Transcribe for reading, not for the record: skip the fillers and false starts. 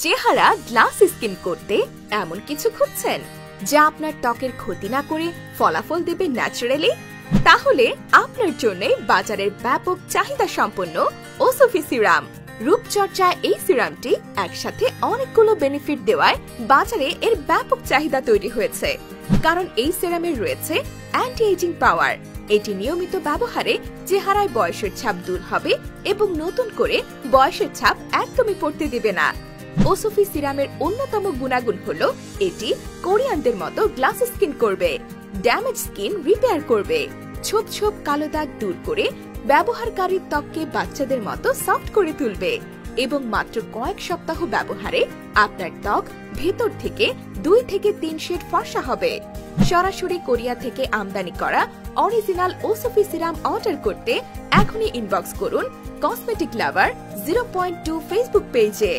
চেহারা glass skin করতে এমন কিছু খুঁজছেন যা আপনার ত্বকের ক্ষতি না করে ফলাফল দেবে ন্যাচারালি? তাহলে আপনার জন্য বাজারের ব্যাপক চাহিদা সম্পন্ন ওসফি সিরাম। রূপচর্চায় এই সিরামটি একসাথে অনেকগুলো বেনিফিট দেওয়ায় বাজারে এর ব্যাপক চাহিদা তৈরি হয়েছে। কারণ এই সিরামের রয়েছে অ্যান্টি এজিং পাওয়ার। এটি নিয়মিত ব্যবহারে চেহারায় বয়সের ছাপ দূর হবে এবং নতুন করে বয়সের ছাপ একদমই পড়তে দেবে না। ওসফি সিরামের অন্যতম গুণাগুণ হলো এটি কোরিয়ানদের মতো গ্লাস স্কিন করবে, ড্যামেজ স্কিন রিপেয়ার করবে, ছোপ ছোপ কালো দাগ দূর করে ব্যবহারকারীর ত্বককে বাচ্চাদের মতো সফট করে তুলবে এবং মাত্র কয়েক সপ্তাহ ব্যবহারে আপনার ত্বক ভেতর থেকে 2 থেকে 3 শেড ফর্সা হবে। সরাসরি কোরিয়া থেকে আমদানি করা অরিজিনাল ওসফি সিরাম অর্ডার করতে এখনই ইনবক্স করুন কসমেটিক লাভার 0.2 ফেসবুক পেজে।